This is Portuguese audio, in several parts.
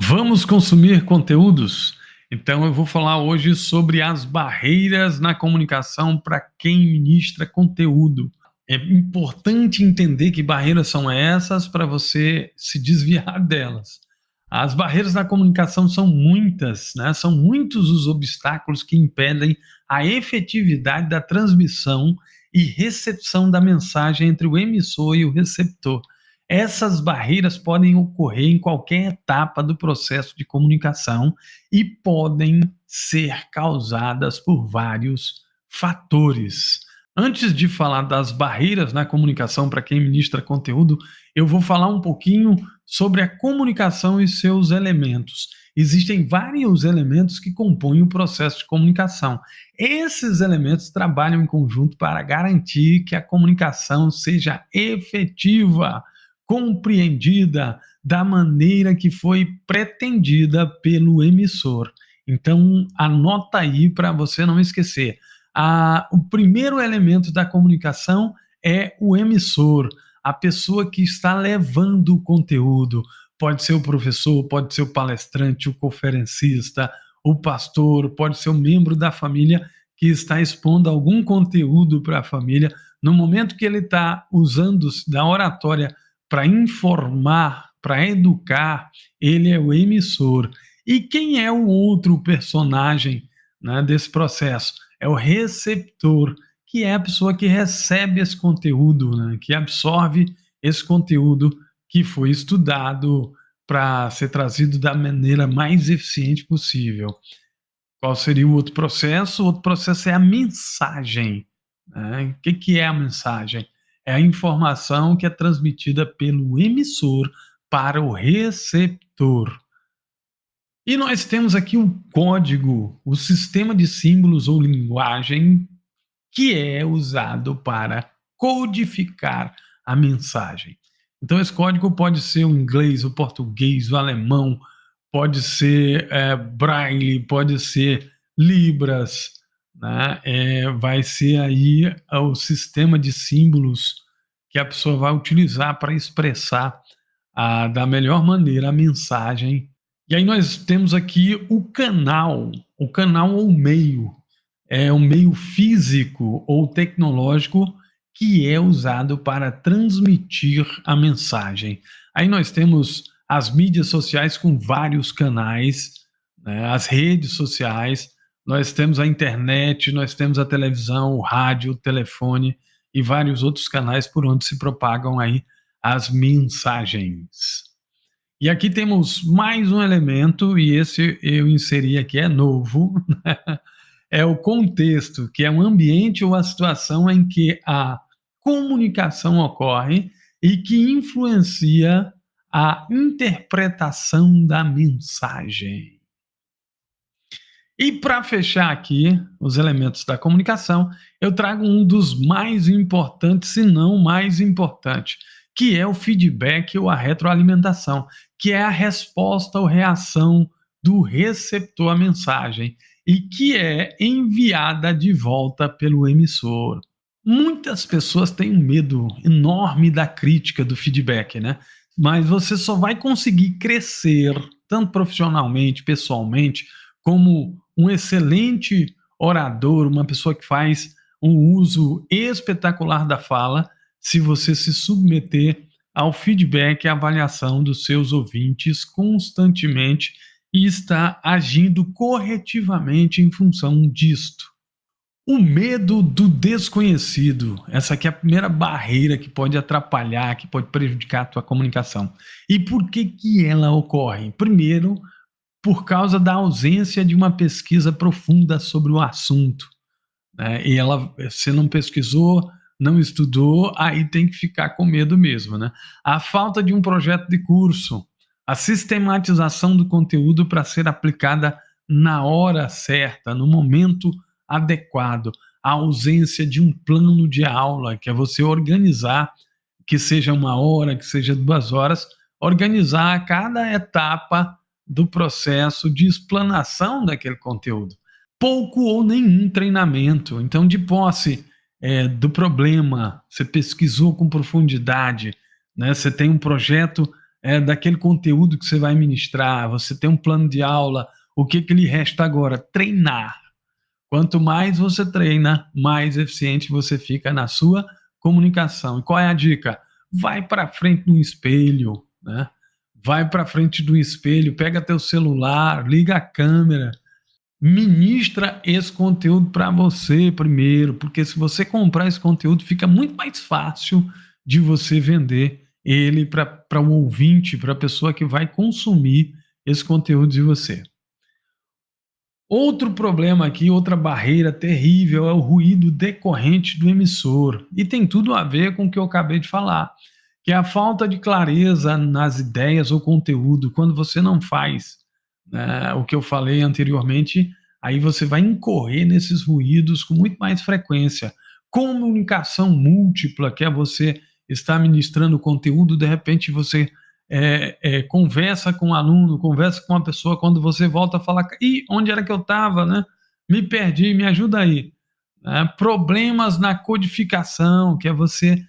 Vamos consumir conteúdos? Então, eu vou falar hoje sobre as barreiras na comunicação para quem ministra conteúdo. É importante entender que barreiras são essas para você se desviar delas. As barreiras na comunicação são muitas, né? São muitos os obstáculos que impedem a efetividade da transmissão e recepção da mensagem entre o emissor e o receptor. Essas barreiras podem ocorrer em qualquer etapa do processo de comunicação e podem ser causadas por vários fatores. Antes de falar das barreiras na comunicação para quem ministra conteúdo, eu vou falar um pouquinho sobre a comunicação e seus elementos. Existem vários elementos que compõem o processo de comunicação. Esses elementos trabalham em conjunto para garantir que a comunicação seja efetiva, compreendida da maneira que foi pretendida pelo emissor. Então, anota aí para você não esquecer. O primeiro elemento da comunicação é o emissor, a pessoa que está levando o conteúdo. Pode ser o professor, pode ser o palestrante, o conferencista, o pastor, pode ser o membro da família que está expondo algum conteúdo para a família. No momento que ele está usando da oratória para informar, para educar, ele é o emissor. E quem é o outro personagem, né, desse processo? É o receptor, que é a pessoa que recebe esse conteúdo, né, que absorve esse conteúdo que foi estudado para ser trazido da maneira mais eficiente possível. Qual seria o outro processo? O outro processo é a mensagem, né? O que é a mensagem? É a informação que é transmitida pelo emissor para o receptor. E nós temos aqui um código, o sistema de símbolos ou linguagem que é usado para codificar a mensagem. Então, esse código pode ser o inglês, o português, o alemão, pode ser braille, pode ser libras, né? Vai ser aí o sistema de símbolos que a pessoa vai utilizar para expressar da melhor maneira a mensagem. E aí nós temos aqui o canal ou meio, é um meio físico ou tecnológico que é usado para transmitir a mensagem. Aí nós temos as mídias sociais com vários canais, né, as redes sociais, nós temos a internet, nós temos a televisão, o rádio, o telefone e vários outros canais por onde se propagam aí as mensagens. E aqui temos mais um elemento, e esse eu inseri aqui, é novo, é o contexto, que é um ambiente ou a situação em que a comunicação ocorre e que influencia a interpretação da mensagem. E para fechar aqui os elementos da comunicação, eu trago um dos mais importantes, se não o mais importante, que é o feedback ou a retroalimentação, que é a resposta ou reação do receptor à mensagem e que é enviada de volta pelo emissor. Muitas pessoas têm um medo enorme da crítica, do feedback, né? Mas você só vai conseguir crescer, tanto profissionalmente, pessoalmente, como um excelente orador, uma pessoa que faz um uso espetacular da fala, se você se submeter ao feedback e avaliação dos seus ouvintes constantemente e está agindo corretivamente em função disto. O medo do desconhecido, essa aqui é a primeira barreira que pode atrapalhar, que pode prejudicar a tua comunicação. E por que que ela ocorre? Primeiro, por causa da ausência de uma pesquisa profunda sobre o assunto, né? E você não pesquisou, não estudou, aí tem que ficar com medo mesmo, né? A falta de um projeto de curso, a sistematização do conteúdo para ser aplicada na hora certa, no momento adequado, a ausência de um plano de aula, que é você organizar, que seja 1 hora, que seja 2 horas, organizar cada etapa do processo de explanação daquele conteúdo. Pouco ou nenhum treinamento. Então, de posse do problema, você pesquisou com profundidade, né? Você tem um projeto daquele conteúdo que você vai ministrar, você tem um plano de aula, o que lhe resta agora? Treinar. Quanto mais você treina, mais eficiente você fica na sua comunicação. E qual é a dica? Vai para frente do espelho, né? Vai para frente do espelho, pega teu celular, liga a câmera, ministra esse conteúdo para você primeiro, porque se você comprar esse conteúdo, fica muito mais fácil de você vender ele para o ouvinte, para a pessoa que vai consumir esse conteúdo de você. Outro problema aqui, outra barreira terrível é o ruído decorrente do emissor. E tem tudo a ver com o que eu acabei de falar, que é a falta de clareza nas ideias ou conteúdo. Quando você não faz, né, o que eu falei anteriormente, aí você vai incorrer nesses ruídos com muito mais frequência. Comunicação múltipla, que é você estar ministrando conteúdo, de repente você conversa com o aluno, conversa com a pessoa, quando você volta a falar, e onde era que eu estava, né? Me perdi, me ajuda aí. Problemas na codificação, que é você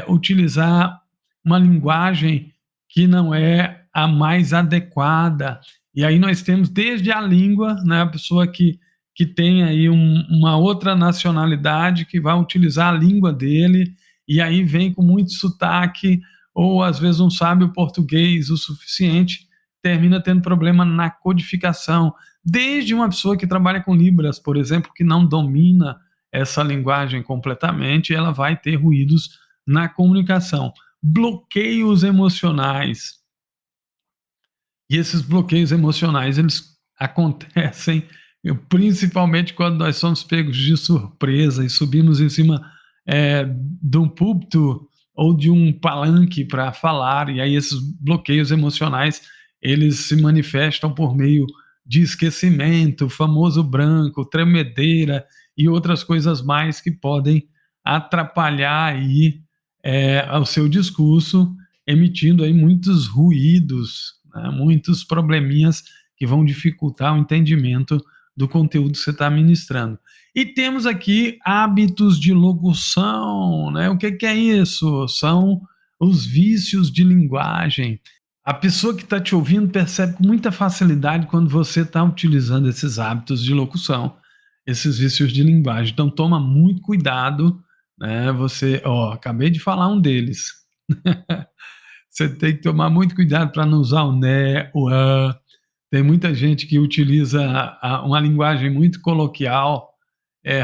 utilizar uma linguagem que não é a mais adequada. E aí nós temos desde a língua, né, a pessoa que tem aí uma outra nacionalidade que vai utilizar a língua dele, e aí vem com muito sotaque, ou às vezes não sabe o português o suficiente, termina tendo problema na codificação. Desde uma pessoa que trabalha com Libras, por exemplo, que não domina essa linguagem completamente, ela vai ter ruídos na comunicação. Bloqueios emocionais. E esses bloqueios emocionais, eles acontecem principalmente quando nós somos pegos de surpresa e subimos em cima de um púlpito ou de um palanque para falar, e aí esses bloqueios emocionais, eles se manifestam por meio de esquecimento, famoso branco, tremedeira e outras coisas mais que podem atrapalhar aí o seu discurso, emitindo aí muitos ruídos, né, muitos probleminhas que vão dificultar o entendimento do conteúdo que você está ministrando. E temos aqui hábitos de locução, né? O que é isso? São os vícios de linguagem. A pessoa que está te ouvindo percebe com muita facilidade quando você está utilizando esses hábitos de locução, esses vícios de linguagem. Então toma muito cuidado, né? Você, acabei de falar um deles. Você tem que tomar muito cuidado para não usar o né, o Tem muita gente que utiliza uma linguagem muito coloquial,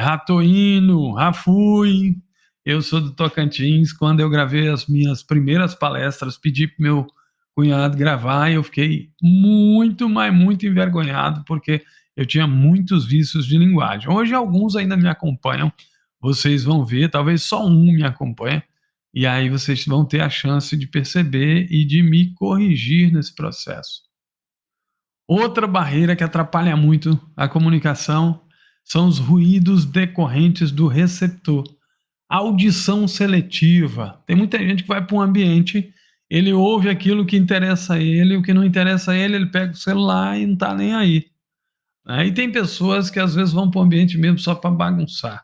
rato indo, rafui. Eu sou do Tocantins. Quando eu gravei as minhas primeiras palestras, pedi para meu cunhado gravar e eu fiquei muito, mas muito envergonhado, porque eu tinha muitos vícios de linguagem. Hoje alguns ainda me acompanham, vocês vão ver, talvez só um me acompanhe, e aí vocês vão ter a chance de perceber e de me corrigir nesse processo. Outra barreira que atrapalha muito a comunicação são os ruídos decorrentes do receptor. Audição seletiva. Tem muita gente que vai para um ambiente, ele ouve aquilo que interessa a ele, o que não interessa a ele, ele pega o celular e não está nem aí. E tem pessoas que às vezes vão para o ambiente mesmo só para bagunçar.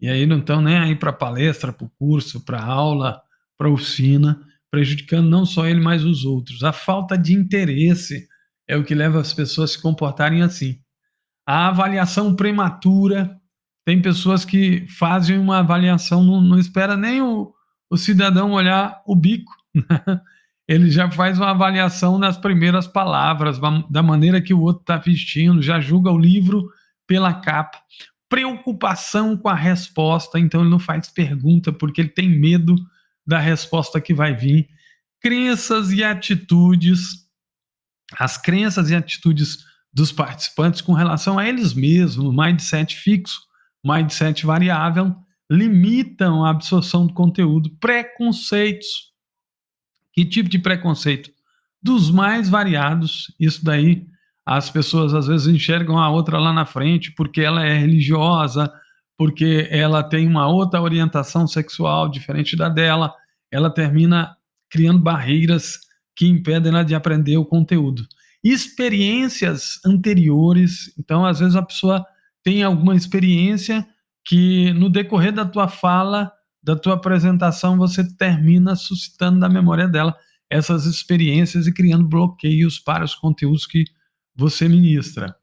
E aí não estão nem aí para palestra, para o curso, para aula, para oficina, prejudicando não só ele, mas os outros. A falta de interesse é o que leva as pessoas a se comportarem assim. A avaliação prematura, tem pessoas que fazem uma avaliação, não espera nem o cidadão olhar o bico, ele já faz uma avaliação nas primeiras palavras, da maneira que o outro está vestindo, já julga o livro pela capa. Preocupação com a resposta, então ele não faz pergunta porque ele tem medo da resposta que vai vir. Crenças e atitudes, as crenças e atitudes dos participantes com relação a eles mesmos, mindset fixo, mindset variável, limitam a absorção do conteúdo. Preconceitos. Que tipo de preconceito? Dos mais variados. Isso daí, as pessoas às vezes enxergam a outra lá na frente porque ela é religiosa, porque ela tem uma outra orientação sexual diferente da dela, ela termina criando barreiras que impedem ela de aprender o conteúdo. Experiências anteriores, então às vezes a pessoa tem alguma experiência que no decorrer da tua fala, da tua apresentação, você termina suscitando da memória dela. essas experiências e criando bloqueios para os conteúdos que você ministra.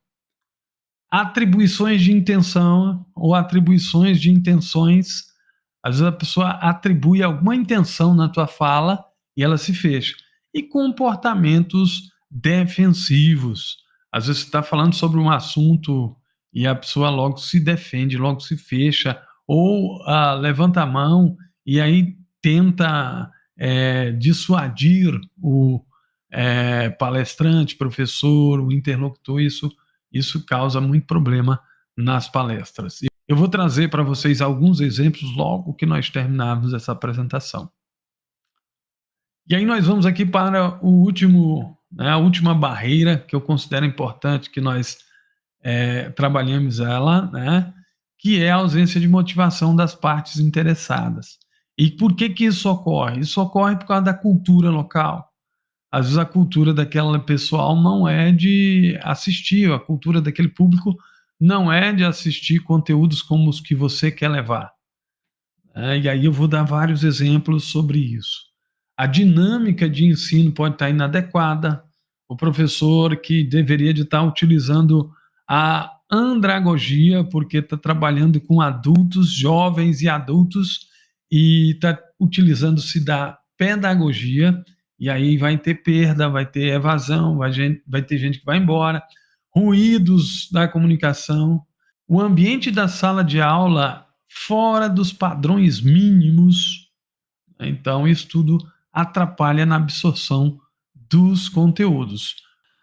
Atribuições de intenção ou atribuições de intenções. Às vezes a pessoa atribui alguma intenção na tua fala e ela se fecha. E comportamentos defensivos. Às vezes você está falando sobre um assunto e a pessoa logo se defende, logo se fecha, ou levanta a mão e aí tenta dissuadir o palestrante, professor, o interlocutor. Isso causa muito problema nas palestras. Eu vou trazer para vocês alguns exemplos logo que nós terminarmos essa apresentação. E aí nós vamos aqui para o último, né, a última barreira que eu considero importante que nós trabalhamos ela, né, que é a ausência de motivação das partes interessadas. E por que que isso ocorre? Isso ocorre por causa da cultura local. Às vezes a cultura daquela pessoal não é de assistir, a cultura daquele público não é de assistir conteúdos como os que você quer levar. E aí eu vou dar vários exemplos sobre isso. A dinâmica de ensino pode estar inadequada, o professor que deveria de estar utilizando a andragogia, porque está trabalhando com adultos, jovens e adultos, e está utilizando-se da pedagogia, e aí vai ter perda, vai ter evasão, vai ter gente que vai embora, ruídos da comunicação, o ambiente da sala de aula fora dos padrões mínimos. Então, isso tudo atrapalha na absorção dos conteúdos.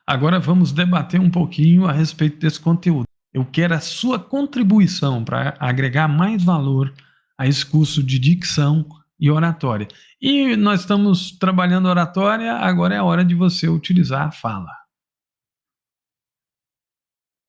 Agora vamos debater um pouquinho a respeito desse conteúdo. Eu quero a sua contribuição para agregar mais valor a esse curso de dicção e oratória. E nós estamos trabalhando oratória, agora é a hora de você utilizar a fala.